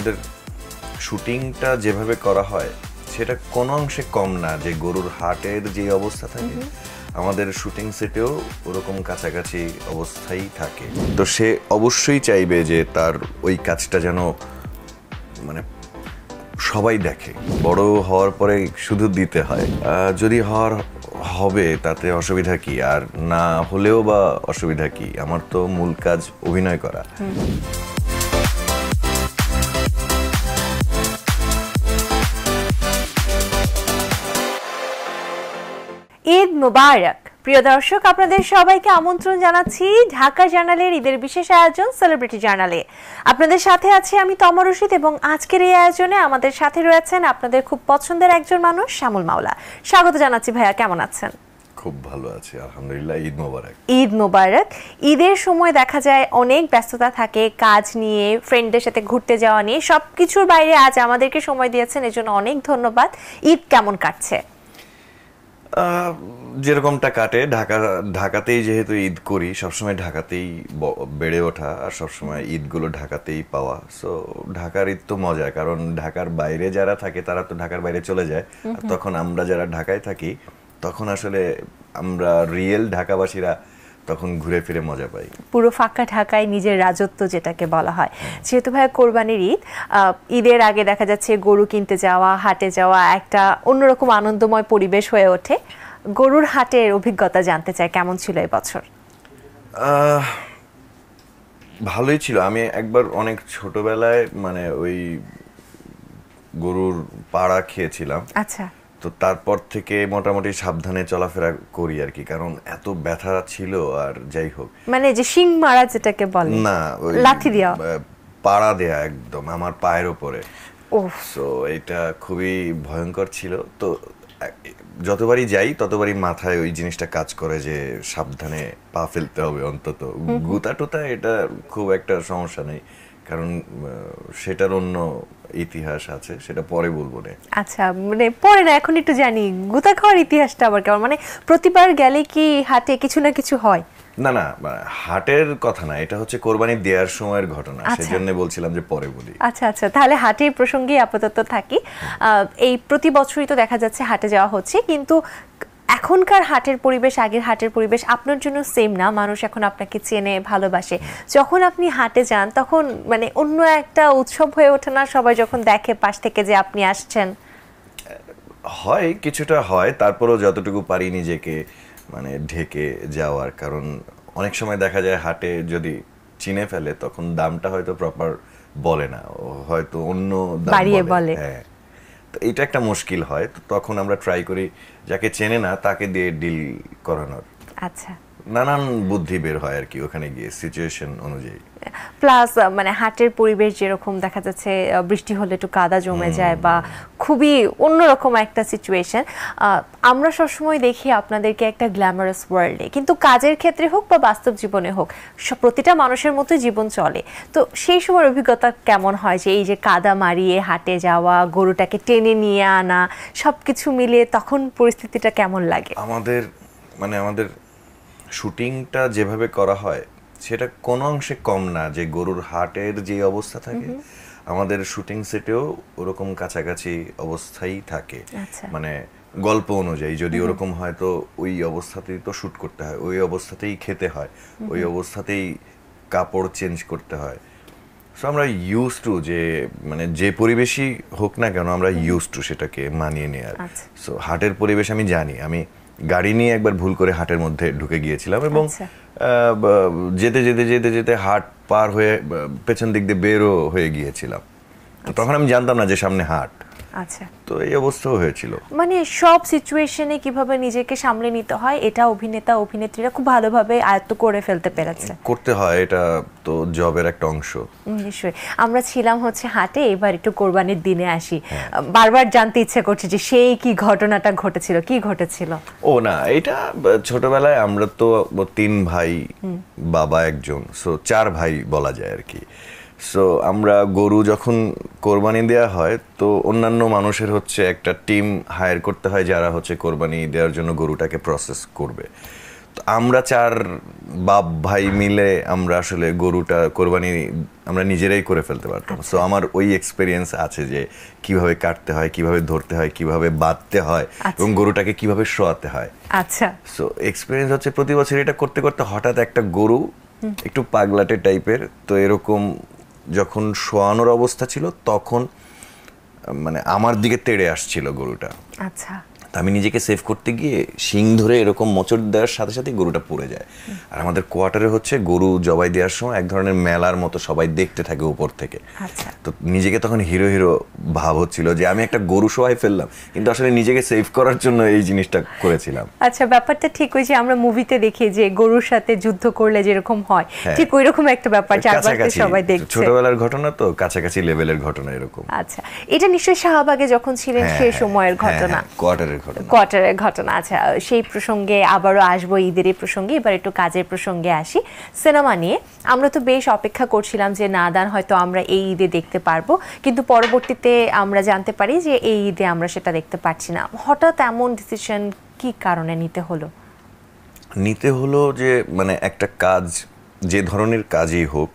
আমাদের শুটিংটা যেভাবে করা হয় সেটা কোনো অংশে কম না, যে গরুর হাটের যে অবস্থা থাকে আমাদের শুটিং সেটেও ওরকম কাছাকাছি অবস্থাই থাকে। তো সে অবশ্যই চাইবে যে তার ওই কাজটা যেন মানে সবাই দেখে। বড় হওয়ার পরে শুধু দিতে হয়, যদি হবে তাতে অসুবিধা কি, আর না হলেও বা অসুবিধা কি, আমার তো মূল কাজ অভিনয় করা। ঈদ মুবারক। প্রিয় দর্শক, আপনাদের সবাইকে আমন্ত্রণ জানাচ্ছি ঢাকা জার্নালের ঈদের বিশেষ আয়োজন সেলিব্রিটি জার্নালে। আপনাদের সাথে আছি আমি তমা রশিদ এবং আজকের এই আয়োজনে আমাদের সাথে রয়েছেন আপনাদের খুব পছন্দের একজন মানুষ, শ্যামল মাওলা। স্বাগত জানাচ্ছি ভাইয়া, কেমন আছেন? খুব ভালো আছি আলহামদুলিল্লাহ। ঈদ মোবারক। ঈদ মোবারক। ঈদের সময় দেখা যায় অনেক ব্যস্ততা থাকে, কাজ নিয়ে, ফ্রেন্ডদের সাথে ঘুরতে যাওয়া নিয়ে, সবকিছুর বাইরে আজ আমাদেরকে সময় দিয়েছেন, এজন্য অনেক ধন্যবাদ। ঈদ কেমন কাটছে? যেরকমটা কাটে, ঢাকাতেই যেহেতু ঈদ করি, সবসময় ঢাকাতেই বেড়ে ওঠা আর সবসময় ঈদগুলো ঢাকাতেই পাওয়া। সো ঢাকার ঈদ তো মজা, কারণ ঢাকার বাইরে যারা থাকে তারা তো ঢাকার বাইরে চলে যায়, আর তখন আমরা যারা ঢাকায় থাকি তখন আসলে আমরা রিয়েল ঢাকাবাসীরা তখন ঘুরে ফিরে মজা পাই। পুরো ফাঁকা ঢাকায় নিজের রাজত্ব যেটাকে বলা হয়। যেহেতু ভাই কোরবানির ঈদ, ঈদের আগে দেখা যাচ্ছে গরু কিনতে যাওয়া, হাটে যাওয়া একটা অন্যরকম আনন্দময় পরিবেশ হয়ে ওঠে। গরুর হাটের অভিজ্ঞতা জানতে চাই, কেমন ছিল এই বছর? ভালোই ছিল। আমি একবার অনেক ছোটবেলায় মানে ওই গরুর পাড়া খেয়েছিলাম। আচ্ছা। তো তারপর থেকে মোটামুটি সাবধানে চলাফেরা করি আর কি, কারণ এত ব্যথা ছিল। আর যাই হোক, মানে যে শিং মারা যেটাকে বলে, না লাঠি দেওয়া, পাড়া দেয়া একদম আমার পায়ের উপরে। ওহ, সো এটা খুবই ভয়ঙ্কর ছিল। তো যতবারই যাই ততবারই মাথায় ওই জিনিসটা কাজ করে যে সাবধানে পা ফেলতে হবে অন্তত। গুতা টুতা এটা খুব একটা সমস্যা নেই, কারণ সেটার অন্য ইতিহাস আছে, সেটা পরে বলবো না। আচ্ছা, মানে পরে না, এখন একটু জানি গুতা খাওয়ার ইতিহাসটা আবার কেমন? মানে প্রতিবার গেলে কি হাটে কিছু না কিছু হয়? না না, হাটের কথা না, এটা হচ্ছে কোরবানি দেওয়ার সময়ের ঘটনা, সেজন্য বলছিলাম যে পরে বলি। আচ্ছা আচ্ছা, তাহলে হাটের প্রসঙ্গে আপাতত থাকি। এই প্রতি বছরই তো দেখা যাচ্ছে হাটে যাওয়া হচ্ছে, কিন্তু এখনকার হাটের পরিবেশ আগের হাটের পরিবেশ আপনার জন্য সেম না। মানুষ এখন আপনাকে চেনে, ভালোবাসে। যখন আপনি হাটে যান তখন মানে অন্য একটা উৎসব হয়ে ওঠে না? সবাই যখন দেখে পাশ থেকে যে আপনি আসছেন। হয়, কিছুটা হয়, তারপরেও যতটুকু পারি নিজেকে মানে ঢেকে যাওয়ার, কারণ অনেক সময় দেখা যায় হাটে যদি চিনে ফেলে তখন দামটা হয়তো প্রপার বলে না, হয়তো অন্য দাম বলে। হ্যাঁ, তো এটা একটা মুশকিল হয়। তো তখন আমরা ট্রাই করি যাকে চেনে না তাকে দিয়ে ডিল করানোর। আচ্ছা, নানান বুদ্ধি বের হয় আর কি ওখানে গিয়ে, সিচুয়েশন অনুযায়ী। প্লাস মানে হাটের পরিবেশ যেরকম দেখা যাচ্ছে, বৃষ্টি হলে একটু কাদা জমে যায় বা খুবই অন্যরকম একটা সিচুয়েশন। আমরা সবসময় দেখি আপনাদেরকে একটা গ্ল্যামারাস ওয়ার্ল্ডে, কিন্তু কাজের ক্ষেত্রে হোক বা বাস্তব জীবনে হোক প্রতিটা মানুষের মতো জীবন চলে। তো সেই সময় অভিজ্ঞতা কেমন হয় যে এই যে কাদা মারিয়ে হাটে যাওয়া, গরুটাকে টেনে নিয়ে আনা, সবকিছু মিলিয়ে তখন পরিস্থিতিটা কেমন লাগে? আমাদের শুটিংটা যেভাবে করা হয় সেটা কোনো অংশে কম না, যে গরুর হাটের যে অবস্থা থাকে আমাদের শুটিং সেটেও ওরকম কাছাকাছি অবস্থাই থাকে। মানে গল্প অনুযায়ী যদি ওরকম হয় তো ওই অবস্থাতেই তো শুট করতে হয়, ওই অবস্থাতেই খেতে হয়, ওই অবস্থাতেই কাপড় চেঞ্জ করতে হয়। সো আমরা ইউজ টু, যে মানে যে পরিবেশই হোক না কেন আমরা ইউজ টু সেটাকে মানিয়ে নেওয়ার। সো হাটের পরিবেশ আমি জানি। আমি গাড়ি নিয়ে একবার ভুল করে হাটের মধ্যে ঢুকে গিয়েছিলাম এবং যেতে যেতে যেতে যেতে হাট পার হয়ে পেছন দিক দিয়ে বেরও হয়ে গিয়েছিলাম। তখন আমি জানতাম না যে সামনে হাট। আচ্ছা, তো এই অবস্থাও হয়েছিল। মানে সব সিচুয়েশনে কিভাবে নিজেকে সামলে নিতে হয় এটা অভিনেতা অভিনেত্রীরা খুব ভালোভাবে আয়ত্ত করে ফেলতে পেরেছে। করতে হয়, এটা তো জবের একটা অংশ। নিশ্চয়ই। আমরা ছিলাম হচ্ছে হাটে, এবার একটু কোরবানির দিনে আসি। বারবার জানতে ইচ্ছে করছে যে সেই কি ঘটনাটা ঘটেছিল, কি ঘটেছিল? ও না, এটা ছোটবেলায় আমরা তো 3 ভাই, বাবা একজন, সো 4 ভাই বলা যায় আর কি। সো আমরা গরু যখন কোরবানি দেওয়া হয় তো অন্যান্য মানুষের হচ্ছে একটা টিম হায়ার করতে হয় যারা হচ্ছে কোরবানি দেওয়ার জন্য গরুটাকে প্রসেস করবে। তো আমরা 4 বাপ ভাই মিলে আমরা আসলে গরুটা কোরবানি আমরা নিজেরাই করে ফেলতে পারতাম। সো আমার ওই এক্সপেরিয়েন্স আছে যে কিভাবে কাটতে হয়, কিভাবে ধরতে হয়, কিভাবে বাঁধতে হয় এবং গরুটাকে কিভাবে শোয়াতে হয়। আচ্ছা, সো এক্সপেরিয়েন্স হচ্ছে প্রতি বছর এটা করতে করতে হঠাৎ একটা গরু একটু পাগলাটে টাইপের, তো এরকম যখন শোয়ানোর অবস্থা ছিল তখন মানে আমার দিকে তেড়ে আসছিল গরুটা। আচ্ছা, আমি নিজেকে সেভ করতে গিয়ে শিং ধরে এরকম মোচড় দেওয়ার সাথে সাথে গরুটা পড়ে যায়। আর আমাদের কোয়ার্টারে হচ্ছে গরু জবাই দেওয়ার সময় এক ধরনের মেলার মতো সবাই দেখতে থাকে উপর থেকে। আচ্ছা, তো নিজেকে তখন হিরো হিরো ভাব হচ্ছিল যে আমি একটা গরু শোয়াই ফেললাম, কিন্তু আসলে নিজেকে সেভ করার জন্য এই জিনিসটা করেছিলাম। আচ্ছা, ব্যাপারটা ঠিক ওই যে আমরা মুভিতে দেখি যে গরুর সাথে যুদ্ধ করলে যেরকম হয়, ঠিক ওই রকম একটা ব্যাপার, চারপাশে সবাই দেখছে। ছোটবেলার ঘটনা তো, কাছাকাছি লেভেলের ঘটনা এরকম। আচ্ছা, এটা নিশ্চয়ই শাহবাগে যখন ছিলেন সেই সময়ের ঘটনা, কোয়ার্টারের ঘটনা। আচ্ছা, সেই প্রসঙ্গে আবারও আসবো, ঈদের এই প্রসঙ্গে। এবার একটু কাজের প্রসঙ্গে আসি, সিনেমা নিয়ে। আমরা তো বেশ অপেক্ষা করছিলাম যে নাদান হয়তো আমরা এই ঈদে দেখতে পারবো, কিন্তু পরবর্তীতে আমরা জানতে পারি যে এই ঈদে আমরা সেটা দেখতে পারছি না। হঠাৎ এমন ডিসিশন কি কারণে নিতে হলো যে মানে একটা কাজ যে ধরনের কাজই হোক,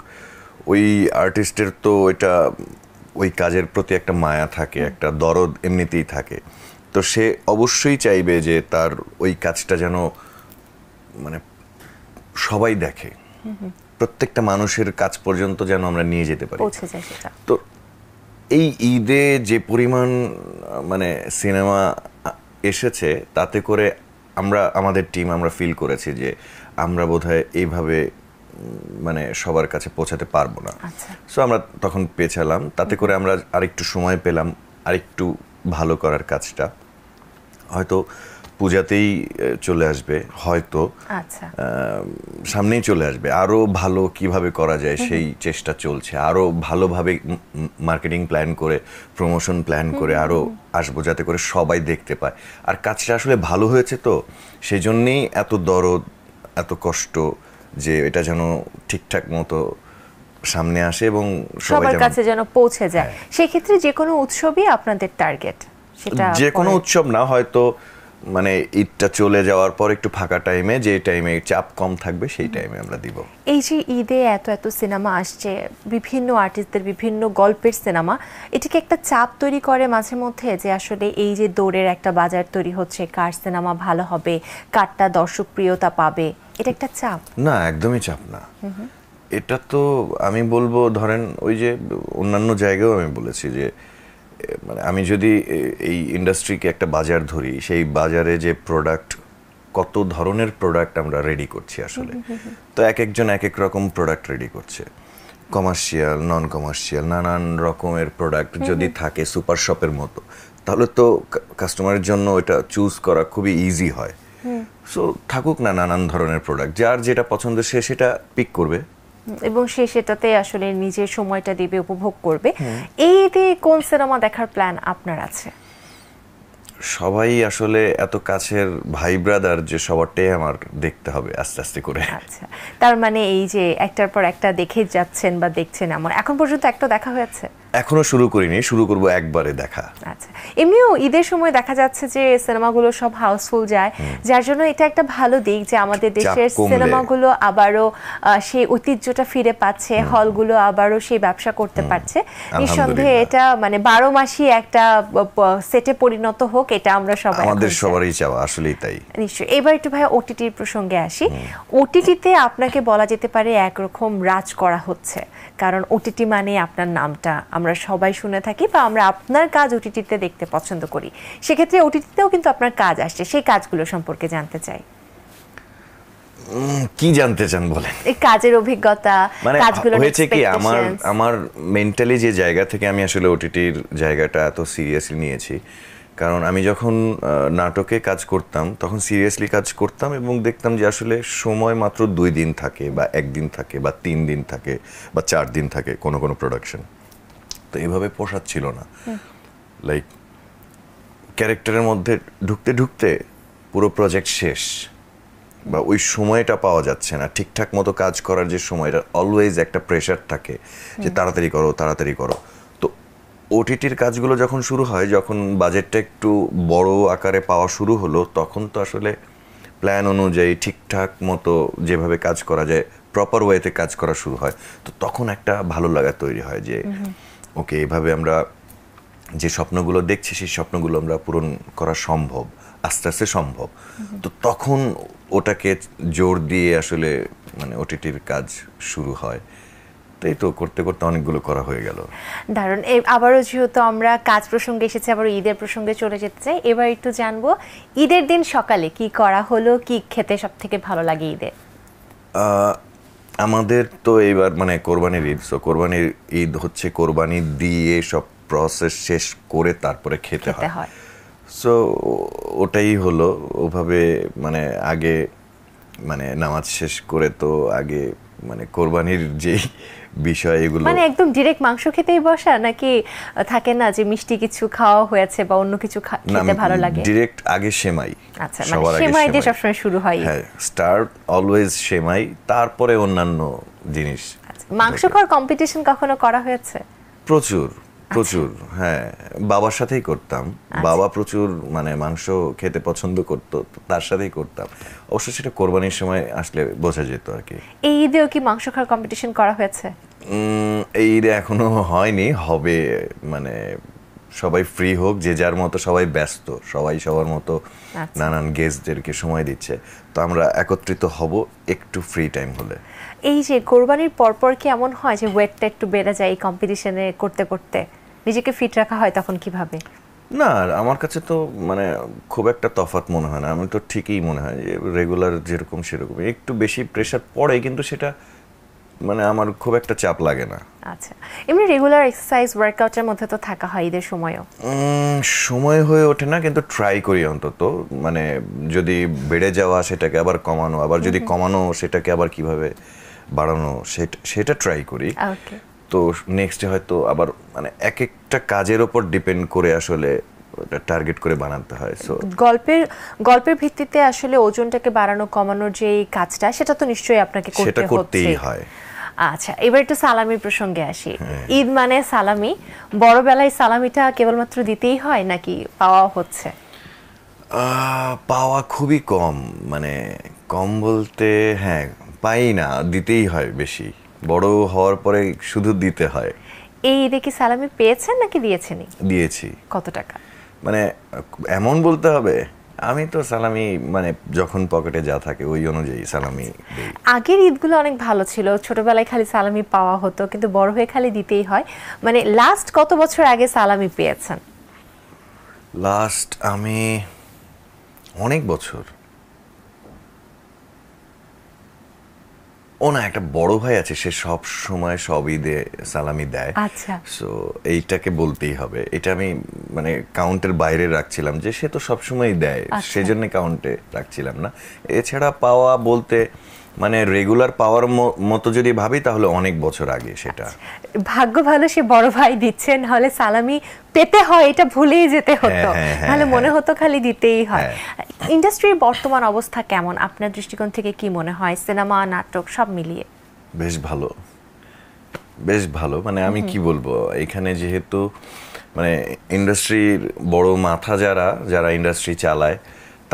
ওই আর্টিস্টের তো এটা ওই কাজের প্রতি একটা মায়া থাকে, একটা দরদ এমনিতেই থাকে। তো সে অবশ্যই চাইবে যে তার ওই কাজটা যেন মানে সবাই দেখে, প্রত্যেকটা মানুষের কাজ পর্যন্ত যেন আমরা নিয়ে যেতে পারি। তো এই ঈদে যে পরিমাণ মানে সিনেমা এসেছে, তাতে করে আমাদের টিম আমরা ফিল করেছি যে আমরা বোধহয় এইভাবে মানে সবার কাছে পৌঁছাতে পারবো না। সো আমরা তখন পেছালাম, তাতে করে আমরা আরেকটু সময় পেলাম আরেকটু ভালো করার কাজটা। হয়তো পূজাতেই চলে আসবে, হয়তো সামনেই চলে আসবে। আরো ভালো কিভাবে করা যায় সেই চেষ্টা চলছে, আরো ভালোভাবে মার্কেটিং প্ল্যান করে, প্রমোশন প্ল্যান করে আরো আসবো, যাতে করে সবাই দেখতে পায়। আর কাজটা আসলে ভালো হয়েছে, তো সেই জন্যেই এত দরদ, এত কষ্ট যে এটা যেন ঠিকঠাক মতো সামনে আসে এবং সবার কাছে যেন পৌঁছে যায়। সেই ক্ষেত্রে যে কোনো উৎসবই আপনাদের টার্গেট? সেটা যে কোনো উৎসব না, হয়তো মানে ঈদটা চলে যাওয়ার পর একটু ফাঁকা টাইমে, যে টাইমে চাপ কম থাকবে সেই টাইমে আমরা দিব। এই যে ঈদে এত এত সিনেমা আসছে, বিভিন্ন আর্টিস্টদের বিভিন্ন গল্পের সিনেমা, এটাকে একটা চাপ তৈরি করে মাঝে মধ্যে যে আসলে এই যে দৌড়ের একটা বাজার তৈরি হচ্ছে, কার সিনেমা ভালো হবে, কারটা দর্শক প্রিয়তা পাবে, এটা একটা চাপ? না, একদমই চাপ না। এটা তো আমি বলবো, ধরেন ওই যে অন্যান্য জায়গায়ও আমি বলেছি যে মানে আমি যদি এই ইন্ডাস্ট্রিকে একটা বাজার ধরি, সেই বাজারে যে প্রোডাক্ট, কত ধরনের প্রোডাক্ট আমরা রেডি করছি আসলে। তো এক একজন এক এক রকম প্রোডাক্ট রেডি করছে, কমার্শিয়াল, নন কমার্শিয়াল, নানান রকমের প্রোডাক্ট যদি থাকে সুপার শপের মতো, তাহলে তো কাস্টমারের জন্য এটা চুজ করা খুবই ইজি হয়। সো থাকুক না নানান ধরনের প্রোডাক্ট, যার যেটা পছন্দ সে সেটা পিক করবে এবং সে সেটাতে আসলে নিজের সময়টা দিবে, উপভোগ করবে। এইতে কোন সিনেমা দেখার প্ল্যান আপনার আছে? সবাই আসলে এত কাছের ভাই ব্রাদার যে সবারটাই আমার দেখতে হবে আস্তে আস্তে করে। আচ্ছা, তার মানে এই যে একটার পর একটা দেখে যাচ্ছেন বা দেখছেন, এমন এখন পর্যন্ত একটা দেখা হয়েছে? এখনো শুরু করিনি, শুরু করব একবারে দেখা। আচ্ছা, এমনিও ঈদের সময় দেখা যাচ্ছে যে সিনেমাগুলো সব হাউসফুল যায়, যার জন্য এটা একটা ভালো দিক যে আমাদের দেশের সিনেমাগুলো আবারও সেই ঐতিহ্যটা ফিরে পাচ্ছে, হলগুলো আবারও সেই ব্যবসা করতে পারছে। নিঃসন্দেহে এটা মানে 12 মাসই একটা সেটে পরিণত হোক, এটা আমরা সবাই, আমাদের সবারই চাওয়া, আসলেই তাই। নিশ্চয়ই। এবার একটু ভাই ওটিটির প্রসঙ্গে আসি। ওটিটিতে আপনাকে বলা যেতে পারে একরকম রাজ করা হচ্ছে, কারণ ওটিটি মানে আপনার নামটা আমরা সবাই শুনে থাকি বা আমরা আপনার কাজ ওটিটিতে দেখতে পছন্দ করি। সেক্ষেত্রে ওটিটিতেও কিন্তু আপনার কাজ আসছে, সেই কাজগুলো সম্পর্কে জানতে চাই। কি জানতে চান বলেন? এই কাজের অভিজ্ঞতা, কাজগুলো হয়েছে কি, আমার মেন্টালি যে জায়গা থেকে আমি আসলে ওটিটির জায়গাটা এত সিরিয়াসলি নিয়েছি, কারণ আমি যখন নাটকে কাজ করতাম তখন সিরিয়াসলি কাজ করতাম এবং দেখতাম যে আসলে সময় মাত্র 2 দিন থাকে বা 1 দিন থাকে বা 3 দিন থাকে বা 4 দিন থাকে কোনো কোনো প্রোডাকশন। তো এভাবে পোষাচ্ছিল না, লাইক ক্যারেক্টারের মধ্যে ঢুকতে ঢুকতে পুরো প্রজেক্ট শেষ, বা ওই সময়টা পাওয়া যাচ্ছে না, ঠিকঠাক মতো কাজ করার যে সময়টা, অলওয়েজ একটা প্রেশার থাকে যে তাড়াতাড়ি করো তাড়াতাড়ি করো। তো ওটিটির কাজগুলো যখন শুরু হয়, যখন বাজেটটা একটু বড় আকারে পাওয়া শুরু হলো, তখন তো আসলে প্ল্যান অনুযায়ী ঠিকঠাক মতো যেভাবে কাজ করা যায় প্রপার ওয়েতে কাজ করা শুরু হয়, তো তখন একটা ভালো লাগা তৈরি হয় যে ওকে এভাবে আমরা যে স্বপ্নগুলো দেখছি সেই স্বপ্নগুলো আমরা পূরণ করা সম্ভব, আস্তে আস্তে সম্ভব। তো তখন ওটাকে জোর দিয়ে আসলে মানে ওটিটির কাজ শুরু হয়। তাই তো করতে করতে অনেকগুলো করা হয়ে গেল। দারুণ। আবারও যেহেতু আমরা কাজ প্রসঙ্গে এসেছি, আবার ঈদের প্রসঙ্গে চলে যেতে চাই। এবার একটু জানবো ঈদের দিন সকালে কি করা হলো, কি খেতে সব থেকে ভালো লাগে ঈদে? আমাদের তো এইবার মানে কোরবানির ঈদ, সো কোরবানির ঈদ হচ্ছে কোরবানি দিয়ে সব প্রসেস শেষ করে তারপরে খেতে হয়। সো ওটাই হলো ওভাবে, মানে আগে মানে নামাজ শেষ করে তো আগে মানে কোরবানির যে বিষয় এগুলো, মানে একদম ডিরেক্ট মাংস খেতেই বসা, নাকি থাকে না যে মিষ্টি কিছু খাওয়া হয়েছে বা অন্য কিছু খেতে ভালো লাগে? ডিরেক্ট আগে সেমাই। আচ্ছা, মানে সেমাই দিয়ে সবসময় শুরু হয়। হ্যাঁ, স্টার্ট অলওয়েজ সেমাই, তারপরে অন্যান্য জিনিস। মাংস খাওয়ার কম্পিটিশন কখনো করা হয়েছে? প্রচুর প্রচুর, হ্যাঁ, বাবার সাথেই করতাম। বাবা প্রচুর মানে মাংস খেতে পছন্দ করতো, তার সাথেই করতাম। অবশ্য সেটা কোরবানির সময় আসলে বোঝা যেত আর কি। এই ঈদেও কি মাংস খাওয়ার কম্পিটিশন করা হয়েছে? এই ঈদে এখনো হয়নি, হবে। মানে সবাই ফ্রি হোক, যে যার মতো, সবাই ব্যস্ত, সবাই সবার মতো নানান গেস্টদেরকে সময় দিচ্ছে। তো আমরা একত্রিত হব একটু ফ্রি টাইম হলে। এই যে কোরবানির পরপর কি এমন হয় যে ওয়েটটা একটু বেড়ে যায় এই কম্পিটিশনে করতে করতে? নিজেকে ফিট রাখা হয় তখন কিভাবে? না, আমার কাছে তো মানে খুব একটা তফাৎ মনে হয় না। আমি তো ঠিকই মনে হয় যে রেগুলার যেরকম সেরকম, একটু বেশি প্রেশার পড়ে কিন্তু সেটা মানে আমার খুব একটা চাপ লাগে না। আচ্ছা, এমনি রেগুলার এক্সারসাইজ ওয়ার্কআউটের মধ্যে তো থাকা হয় ঈদের সময়ও? সময় হয়ে ওঠে না, কিন্তু ট্রাই করি অন্তত। মানে যদি বেড়ে যাওয়া সেটাকে আবার কমানো, আবার যদি কমানো সেটাকে আবার কিভাবে বাড়ানো সেটা ট্রাই করি। তো নেক্সটে হয়তো আবার মানে এক একটা কাজের ওপর ডিপেন্ড করে আসলে টার্গেট করে বানাতে হয়। সো গল্পের ভিত্তিতে আসলে ওজনটাকে বাড়ানো কমানোর যে কাজটা, সেটা তো নিশ্চয়ই আপনাকে করতেই হয়। আচ্ছা, এবার একটু সালামির প্রসঙ্গে আসি। ঈদ মানে সালামি, বড়বেলায় সালামিটা কেবলমাত্র দিতেই হয় নাকি পাওয়া হচ্ছে? পাওয়া খুবই কম, মানে কম বলতে হ্যাঁ পাই না, দিতেই হয় বেশি। বড় হওয়ার পরে শুধু দিতে হয়। এই ঈদে কি সালামি পেয়েছেন নাকি দিয়েছেনই? দিয়েছি। কত টাকা? মানে এমন বলতে হবে, আমি তো সালামি মানে যখন পকেটে যা থাকে ওই অনুযায়ী সালামি দেই। আগের ঈদগুলো অনেক ভালো ছিল, ছোটবেলায় খালি সালামি পাওয়া হতো, কিন্তু বড় হয়ে খালি দিতেই হয়। মানে লাস্ট কত বছর আগে সালামি পেয়েছেন? লাস্ট আমি অনেক বছর, ও না, একটা বড় ভাই আছে, সে সব সময় সব ঈদে সালামি দেয়। আচ্ছা, সো এইটাকে বলতেই হবে। এটা আমি মানে কাউন্টের বাইরে রাখছিলাম যে সে তো সব সময়ই দেয়, সেজন্য কাউন্টে রাখছিলাম না। এছাড়া পাওয়া বলতে মানে রেগুলার পাওয়ার মতো যদি ভাবি তাহলে অনেক বছর আগে সেটা। ভাগ্য ভালো সে বড় ভাই দিচ্ছেন, নাহলে সালামি পেতে হয় এটা ভুলেই যেতে হতো, নাহলে মনে হতো খালি দিতেই হয়। ইন্ডাস্ট্রির বর্তমান অবস্থা কেমন আপনার দৃষ্টিকোণ থেকে কি মনে হয়, সিনেমা নাটক সব মিলিয়ে? বেশ ভালো, বেশ ভালো। মানে আমি কি বলবো, এখানে যেহেতু মানে ইন্ডাস্ট্রির বড় মাথা যারা ইন্ডাস্ট্রি চালায়,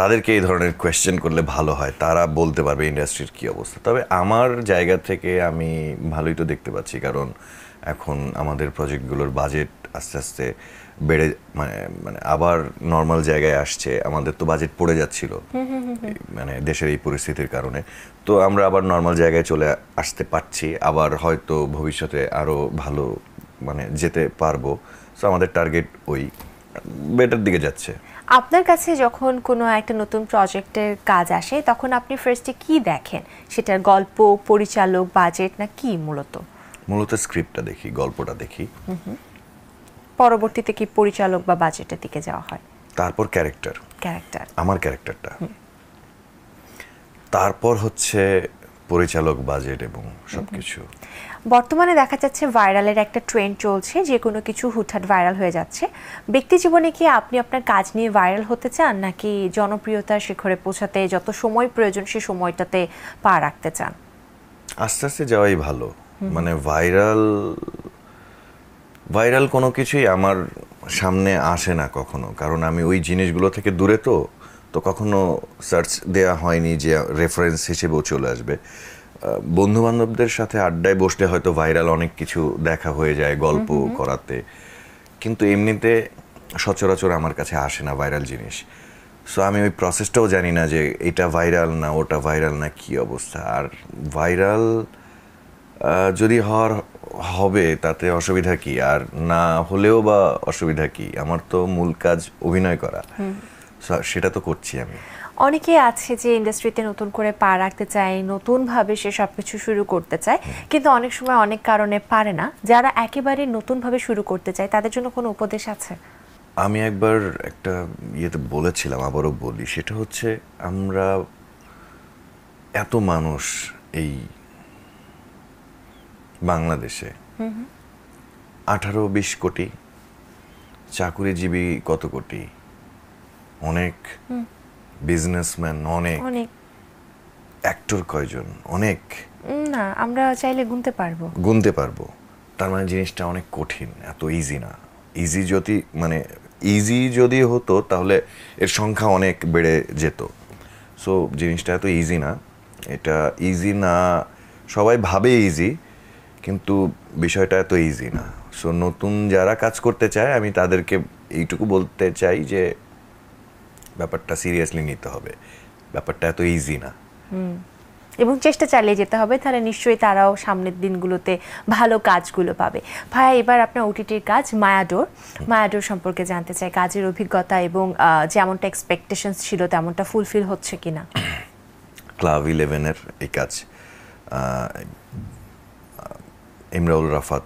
তাদেরকে এই ধরনের কোয়েশ্চেন করলে ভালো হয়, তারা বলতে পারবে ইন্ডাস্ট্রির কি অবস্থা। তবে আমার জায়গা থেকে আমি ভালোই তো দেখতে পাচ্ছি, কারণ এখন আমাদের প্রজেক্টগুলোর বাজেট আস্তে আস্তে বেড়ে মানে আবার নর্মাল জায়গায় আসছে। আমাদের তো বাজেট পড়ে যাচ্ছিল মানে দেশের এই পরিস্থিতির কারণে, তো আমরা আবার নর্মাল জায়গায় চলে আসতে পারছি। আবার হয়তো ভবিষ্যতে আরও ভালো মানে যেতে পারবো। সো আমাদের টার্গেট ওই বেটার দিকে যাচ্ছে। আপনার কাছে যখন কোনো একটা নতুন প্রজেক্টের কাজ আসে, তখন আপনি ফার্স্টে কি দেখেন? সেটার গল্প, পরিচালক, বাজেট, না কি? মূলত স্ক্রিপ্টটা দেখি, গল্পটা দেখি। পরবর্তীতে কি পরিচালক বা বাজেটের দিকে যাওয়া হয়? তারপর ক্যারেক্টার, আমার ক্যারেক্টারটা, তারপর হচ্ছে পরিচালক, বাজেট এবং সবকিছু। বর্তমানে দেখা যাচ্ছে ভাইরালের একটা ট্রেন্ড চলছে, যে কোনো কিছু হুটহাট ভাইরাল হয়ে যাচ্ছে। ব্যক্তি জীবনে কি আপনি আপনার কাজ নিয়ে ভাইরাল হতে চান, নাকি জনপ্রিয়তার শিখরে পৌঁছাতে যত সময় প্রয়োজন সে সময়টাতে পা রাখতে চান? আস্তে আস্তে যাওয়াই ভালো। মানে ভাইরাল কোনো কিছুই আমার সামনে আসে না কখনো, কারণ আমি ওই জিনিসগুলো থেকে দূরে। তো তো কখনো সার্চ দেয়া হয়নি যে রেফারেন্স হিসেবেও চলে আসবে। বন্ধু বান্ধবদের সাথে আড্ডায় বসলে হয়তো ভাইরাল অনেক কিছু দেখা হয়ে যায় গল্প করাতে, কিন্তু এমনিতে সচরাচর আমার কাছে আসে না ভাইরাল জিনিস। সো আমি ওই প্রসেসটাও জানি না যে এটা ভাইরাল না ওটা ভাইরাল না কি অবস্থা। আর ভাইরাল যদি হবে তাতে অসুবিধা কি, আর না হলেও বা অসুবিধা কি? আমার তো মূল কাজ অভিনয় করা, সেটা তো করছি আমি। অনেকে আছে যে ইন্ডাস্ট্রিতে নতুন করে পা রাখতে চায়, নতুনভাবে সে সবকিছু শুরু করতে চায়, কিন্তু অনেক সময় অনেক কারণে পারে না। যারা একেবারে নতুনভাবে শুরু করতে চায় তাদের জন্য কোনো উপদেশ আছে? আমি একবার একটা ইয়েতে বলেছিলাম, আবারও বলি, সেটা হচ্ছে আমরা এত মানুষ এই বাংলাদেশে, 18-20 কোটি, চাকুরিজীবী কত কোটি, অনেক বিজনেসম্যান, অনেক অ্যাক্টর কয়জন, অনেক না, আমরা চাইলে গুনতে পারবো। তার মানে জিনিসটা অনেক কঠিন, এত ইজি না। ইজি যদি হতো তাহলে এর সংখ্যা অনেক বেড়ে যেত। সো জিনিসটা এত ইজি না, এটা ইজি না। সবাই ভাবে ইজি, কিন্তু বিষয়টা এত ইজি না। সো নতুন যারা কাজ করতে চায় আমি তাদেরকে এইটুকু বলতে চাই যে ব্যাপারটা সিরিয়াসলি নিতে হবে, ব্যাপারটা এত ইজি না, এবং চেষ্টা চালিয়ে যেতে হবে, তাহলে নিশ্চয়ই তারাও সামনের দিনগুলোতে ভালো কাজগুলো পাবে। ভাইয়া, এবার আপনার ওটিটির কাজ মায়াডোর সম্পর্কে জানতে চাই, কাজের অভিজ্ঞতা এবং যেমনটা এক্সপেকটেশনস ছিল তেমনটা ফুলফিল হচ্ছে কিনা। ক্লাব 11-এর এই কাজ, ইমরাউল রাফাত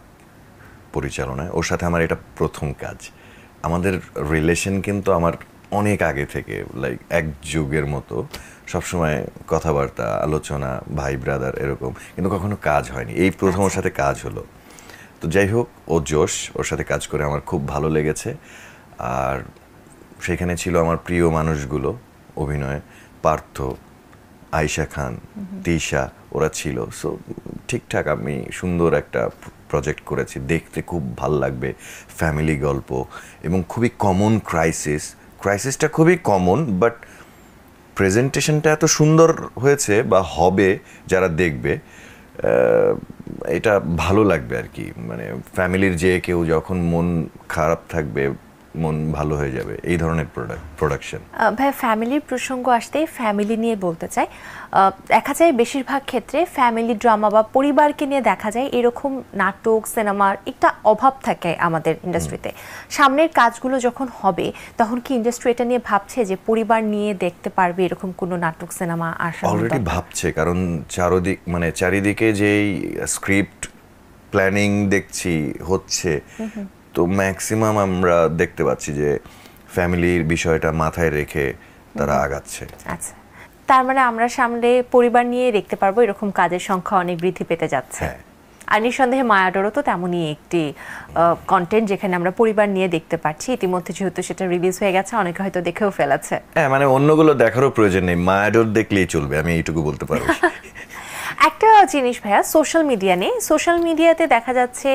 পরিচালনায়, ওর সাথে আমার এটা প্রথম কাজ। আমাদের রিলেশন কিন্তু আমার অনেক আগে থেকে, লাইক এক যুগের মতো, সবসময় কথাবার্তা, আলোচনা, ভাই ব্রাদার এরকম, কিন্তু কখনো কাজ হয়নি। এই প্রথম ওর সাথে কাজ হলো। তো যাই হোক, ও জোশ, ওর সাথে কাজ করে আমার খুব ভালো লেগেছে। আর সেখানে ছিল আমার প্রিয় মানুষগুলো অভিনয়ে, পার্থ, আয়েশা খান, তিশা, ওরা ছিল। সো ঠিকঠাক আমি সুন্দর একটা প্রজেক্ট করেছি, দেখতে খুব ভাল লাগবে, ফ্যামিলি গল্প এবং খুবই কমন ক্রাইসিসটা খুবই কমন, বাট প্রেজেন্টেশনটা এত সুন্দর হয়েছে বা হবে, যারা দেখবে এটা ভালো লাগবে আর কি। মানে ফ্যামিলির যে কেউ যখন মন খারাপ থাকবে, মন ভালো হয়ে যাবে, এই ধরনের প্রোডাকশন। ভাই, ফ্যামিলির প্রসঙ্গ আসতেই ফ্যামিলি নিয়ে বলতে চাই। দেখা যায় বেশিরভাগ ক্ষেত্রে ফ্যামিলি ড্রামা বা পরিবারকে নিয়ে দেখা যায় এরকম নাটক সিনেমার একটা অভাব থাকে আমাদের ইন্ডাস্ট্রিতে। সামনের কাজগুলো যখন হবে তখন কি ইন্ডাস্ট্রি এটা নিয়ে ভাবছে যে পরিবার নিয়ে দেখতে পারবে এরকম কোনো নাটক সিনেমা আসা? অলরেডি ভাবছে, কারণ চারিদিকে যেই স্ক্রিপ্ট প্ল্যানিং দেখছি হচ্ছে, তো ম্যাক্সিমাম আমরা দেখতে পাচ্ছি যে ফ্যামিলির বিষয়টা মাথায় রেখে তারা আগাচ্ছে। আচ্ছা, তার মানে আমরা সামনে পরিবার নিয়ে দেখতে পারবো এরকম কাজের সংখ্যা অনেক বৃদ্ধি পেতে যাচ্ছে। আর নিঃসন্দেহে মায়াডোরও তো তেমনই একটি কন্টেন্ট যেখানে আমরা পরিবার নিয়ে দেখতে পাচ্ছি। ইতিমধ্যে যেহেতু সেটা রিলিজ হয়ে গেছে, অনেকে হয়তো দেখেও ফেলেছে। হ্যাঁ, মানে অন্যগুলো দেখারও প্রয়োজন নেই, মায়াডোর দেখলেই চলবে, আমি এইটুকু বলতে পারবো। একটা জিনিস ভাইয়া, সোশ্যাল মিডিয়াতে দেখা যাচ্ছে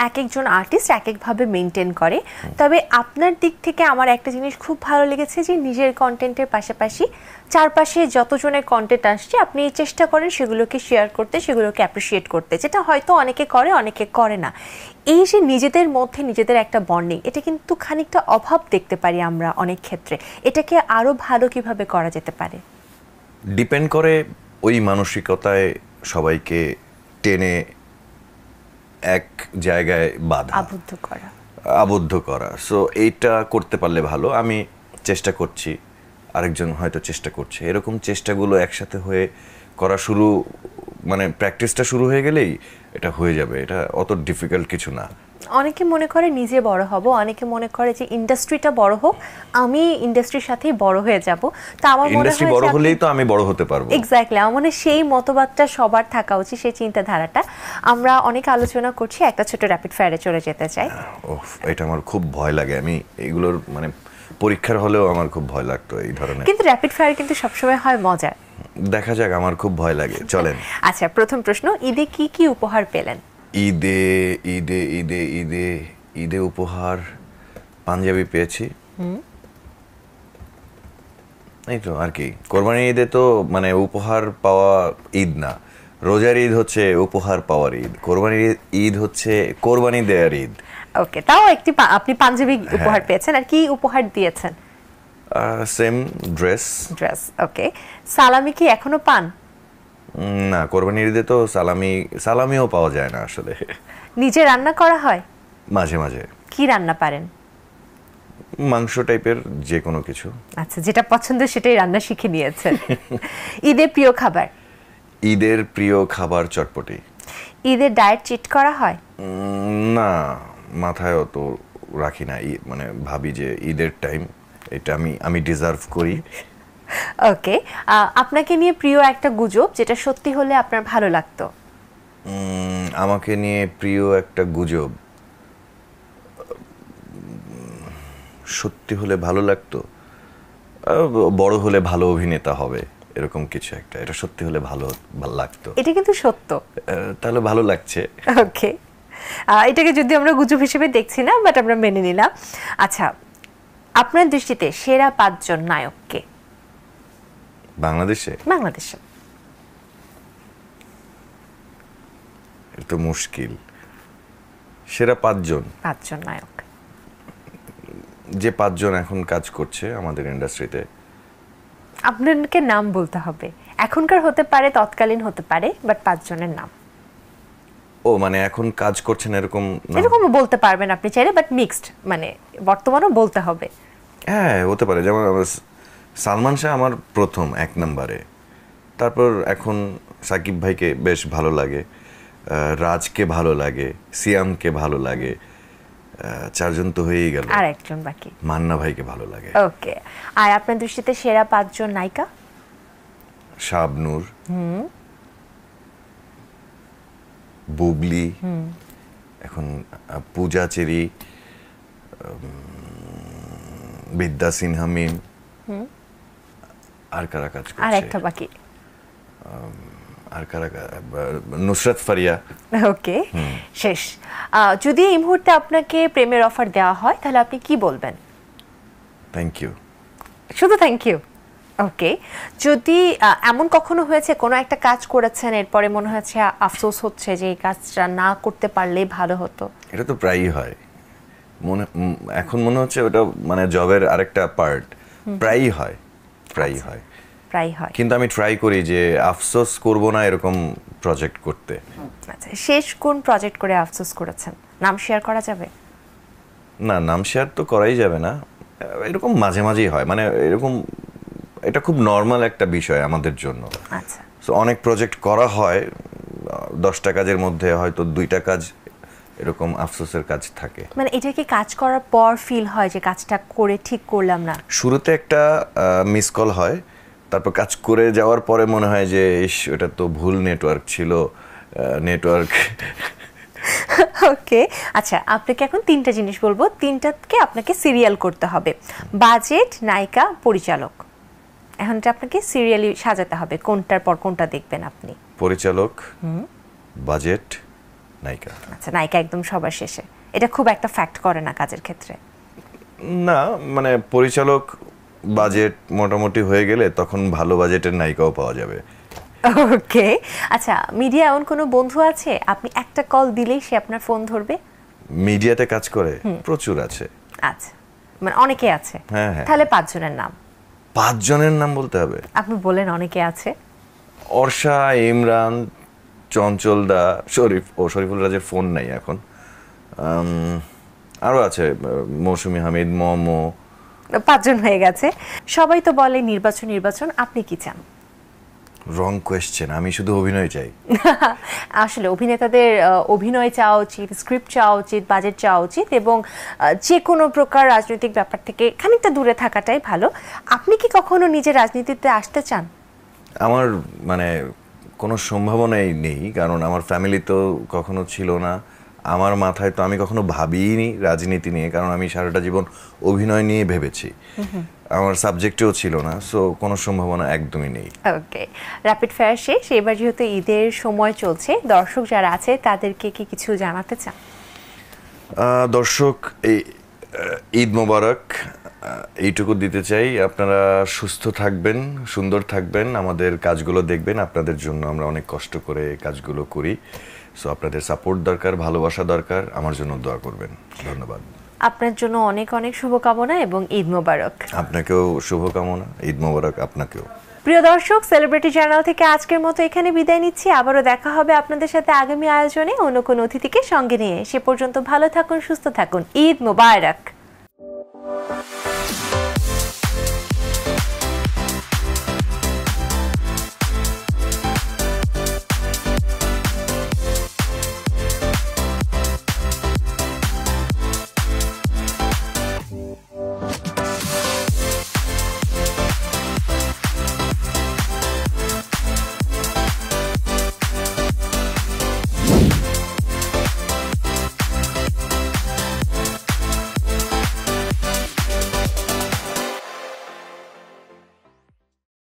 এক একজন আর্টিস্ট এক একভাবে মেনটেন করে। তবে আপনার দিক থেকে আমার একটা জিনিস খুব ভালো লেগেছে যে নিজের কন্টেন্টের পাশাপাশি চারপাশে যতজনের কন্টেন্ট আসছে আপনি চেষ্টা করেন সেগুলোকে শেয়ার করতে, সেগুলোকে অ্যাপ্রিসিয়েট করতে, যেটা হয়তো অনেকে করে অনেকে করে না। এই যে নিজেদের মধ্যে নিজেদের একটা বন্ডিং, এটা কিন্তু খানিকটা অভাব দেখতে পারি আমরা অনেক ক্ষেত্রে। এটাকে আরো ভালো কিভাবে করা যেতে পারে? ডিপেন্ড করে ওই মানসিকতায় সবাইকে টেনে এক জায়গায় আবদ্ধ করা। সো এইটা করতে পারলে ভালো। আমি চেষ্টা করছি, আরেকজন হয়তো চেষ্টা করছে, এরকম চেষ্টাগুলো একসাথে হয়ে করা শুরু, মানে প্র্যাকটিসটা শুরু হয়ে গেলেই এটা হয়ে যাবে। এটা অত ডিফিকাল্ট কিছু না। অনেকে মনে করে নিজে বড় হব, অনেকে মনে করে যে ইন্ডাস্ট্রিটা বড় হোক, আমি ইন্ডাস্ট্রির সাথেই বড় হয়ে যাব। তা আমার মনে হয় ইন্ডাস্ট্রি বড় হলেই তো আমি বড় হতে পারবো। এক্স্যাক্টলি, আমার মনে সেই মতবাদটা সবার থাকা উচিত, সেই চিন্তাধারাটা। আমরা অনেক আলোচনা করছি, একটা ছোট র্যাপিড ফায়ারে চলে যেতে চাই। এটা আমার খুব ভয় লাগে, আমি এগুলোর মানে পরীক্ষার হলেও আমার খুব ভয় লাগতো এই ধরনের। কিন্তু র্যাপিড ফায়ার কিন্তু সবসময় হয় মজার। দেখা যাক, আমার খুব ভয় লাগে, চলেন। আচ্ছা, প্রথম প্রশ্ন, ঈদে কি কি উপহার পেলেন? ঈদে উপহার পাঞ্জাবি পেয়েছি, এই তো আর কি, কোরবানির ঈদে তো মানে উপহার পাওয়া ঈদ না, রোজার ঈদ হচ্ছে উপহার পাওয়ার ঈদ, কোরবানির ঈদ হচ্ছে কোরবানি দেওয়ার ঈদ। ওকে, তাও একটি আপনি পাঞ্জাবি উপহার পেয়েছেন, আর কি উপহার দিয়েছেন? Same dress. ড্রেস, ওকে। সালামি কি এখনো পান? না, কোরবানির ঈদে তো সালামিও পাওয়া যায় না আসলে। নিজে রান্না করা হয়? মাঝে মাঝে। কি রান্না পারেন? মাংস টাইপের যে কোনো কিছু। আচ্ছা, যেটা পছন্দ সেটাই রান্না শিখে নিয়েছেন। ঈদের প্রিয় খাবার? ঈদের প্রিয় খাবার চটপটি। ঈদের ডায়েট চিট করা হয়? না, মাথায় অত রাখি না, মানে ভাবি যে ঈদের টাইম, এটা আমি ডিজার্ভ করি। ওকে, আপনাকে নিয়ে প্রিয় একটা গুজব যেটা সত্যি হলে আপনার ভালো লাগতো? আমাকে নিয়ে প্রিয় একটা গুজব সত্যি হলে ভালো লাগতো, বড় হলে ভালো অভিনেতা হবে, এরকম কিছু একটা, এটা সত্যি হলে ভালো লাগতো। এটা কিন্তু সত্য। তাহলে ভালো লাগছে। ওকে, এটাকে যদি আমরা গুজব হিসেবে দেখছি না, বাট আমরা মেনে নিলাম। আচ্ছা, আপনার দৃষ্টিতে সেরা 5 জন নায়ককে বাংলাদেশে? বাংলাদেশে এটা মুশকিল। সেরা 5 জন? 5 জন নায়ক যে 5 জন এখন কাজ করছে আমাদের ইন্ডাস্ট্রিতে। আপনাকে নাম বলতে হবে, এখনকার হতে পারে, তৎকালীন হতে পারে, বাট 5 জনের নাম। ও মানে এখন কাজ করছেন এরকম? এরকমও বলতে পারবেন আপনি চাইলে, বাট মিক্সড, মানে বর্তমানেও বলতে হবে। হ্যাঁ, হতে পারে। যেমন সালমান শাহ আমার প্রথম 1 নম্বরে, তারপর এখন সাকিব ভাইকে বেশ ভালো লাগে, রাজকে ভালো লাগে, সিয়ামকে ভালো লাগে, 4 জন তো হয়েই গেল, আর একজন বাকি, মান্না ভাইকে ভালো লাগে। ওকে, আর আপনার দৃষ্টিতে সেরা 5 জন নায়িকা? শাবনূর, বুবলি, এখন পূজা চেরি, বিদ্যা সিনহা মিম, আর কারা কাজ করছে? আর একটা বাকি, আর কারা? নুসরাত ফারিয়া। ওকে, শেষ। যদি এই মুহূর্তে আপনাকে প্রেমের অফার দেওয়া হয় তাহলে আপনি কি বলবেন? Thank you. শুধু থ্যাংক ইউ? ওকে, যদি এমন কখনো হয়েছে কোনো একটা কাজ করেছেন এরপরে মনে হচ্ছে আফসোস হচ্ছে যে এই কাজটা না করতে পারলেই ভালো হতো? এটা তো প্রায়ই হয়, এখন মনে হচ্ছে ওটা মানে জবের আরেকটা পার্ট। প্রায়ই হয়, প্রায়ই হয়, প্রায় হয়। কিন্তু আমি ট্রাই করি যে আফসোস করব না এরকম প্রজেক্ট করতে। আচ্ছা, শেষ কোন প্রজেক্ট করে আফসোস করেছেন? নাম শেয়ার করা যাবে? না, নাম শেয়ার তো করাই যাবে না, এরকম মাঝে মাঝেই হয়, মানে এরকম, এটা খুব নর্মাল একটা বিষয় আমাদের জন্য। আচ্ছা, সো অনেক প্রজেক্ট করা হয়, 10টা কাজের মধ্যে হয়তো 2টা কাজ এরকম আফসোসের কাজ থাকে। মানে এটা কি কাজ করার পর ফিল হয় যে কাজটা করে ঠিক করলাম না? শুরুতে একটা মিস কল হয়, তারপর কাজ করে যাওয়ার পরে মনে হয় যে ইস, ওটা তো ভুল নেটওয়ার্ক ছিল, নেটওয়ার্ক। ওকে, আচ্ছা, আপনাকে এখন 3টা জিনিস বলবো, 3টাকে আপনাকে সিরিয়াল করতে হবে: বাজেট, নায়িকা, পরিচালক। এখন এটা আপনাকে সিরিয়ালি সাজাতে হবে, কোনটার পর কোনটা দেখবেন আপনি? পরিচালক, বাজেট, নায়িকা। আচ্ছা, নায়িকা একদম সবার শেষে, এটা খুব একটা ফ্যাক্ট করে না কাজের ক্ষেত্রে? না, মানে পরিচালক বাজেট মোটামুটি হয়ে গেলে তখন ভালো বাজেটের নায়িকাও পাওয়া যাবে। ওকে, আচ্ছা, মিডিয়া এমন কোনো বন্ধু আছে আপনি একটা কল দিলেই সে আপনার ফোন ধরবে? মিডিয়াতে কাজ করে? প্রচুর আছে। আচ্ছা, মানে অনেকে আছে। হ্যাঁ, হ্যাঁ। তাহলে 5 জনের নাম। 5 জনের নাম বলতে হবে? আপনি বলেন অনেকে আছে। অর্ষা, ইমরান, চঞ্চল দা, শরীফুল রাজের ফোন নাই এখন, আরো আছে, মৌসুমী হামিদ, মমো। 5 জন হয়ে গেছে। সবাই তো বলে নির্বাচন নির্বাচন, আপনি কি চান? রং কোয়েশ্চেন, আমি শুধু অভিনয় চাই। আসলে অভিনেতাদের অভিনয় চাওয়া উচিত, স্ক্রিপ্ট চাওয়া উচিত, বাজেট চাওয়া উচিত, এবং যে কোনো প্রকার রাজনৈতিক ব্যাপার থেকে খানিকটা দূরে থাকাটাই ভালো। আপনি কি কখনো নিজের রাজনীতিতে আসতে চান? আমার মানে কোনো সম্ভাবনাই নেই, কারণ আমার ফ্যামিলি তো কখনো ছিল না, আমার মাথায় তো আমি কখনো ভাবিনি রাজনীতি নিয়ে, কারণ আমি সারাটা জীবন অভিনয় নিয়ে ভেবেছি, আমার সাবজেক্টেও ছিল না, সো কোনো সম্ভাবনা একদমই নেই। ওকে, র্যাপিড ফায়ার শেষ। এবার যেহেতু ঈদের সময় চলছে, দর্শক যারা আছে তাদেরকে কি কিছু জানাতে চান? দর্শক, এই ঈদ মোবারক, এইটুকু দিতে চাই, আপনারা সুস্থ থাকবেন, সুন্দর থাকবেন, আমাদের কাজগুলো দেখবেন। আপনাদের জন্য আমরা অনেক কষ্ট করে কাজগুলো করি। সো আপনাদের সাপোর্ট দরকার, ভালোবাসা দরকার, আমার জন্য দোয়া করবেন। ধন্যবাদ। আপনার জন্য অনেক অনেক শুভকামনা এবং ঈদ মোবারক। আপনাকেও শুভকামনা, ঈদ মোবারক আপনাকেও। প্রিয় দর্শক, সেলিব্রিটি জার্নাল থেকে আজকের মতো এখানে বিদায় নিচ্ছি। আবারও দেখা হবে আপনাদের সাথে আগামী আয়োজনে অন্য কোনো অতিথিকে সঙ্গে নিয়ে। সে পর্যন্ত ভালো থাকুন, সুস্থ থাকুন। ঈদ মোবারক।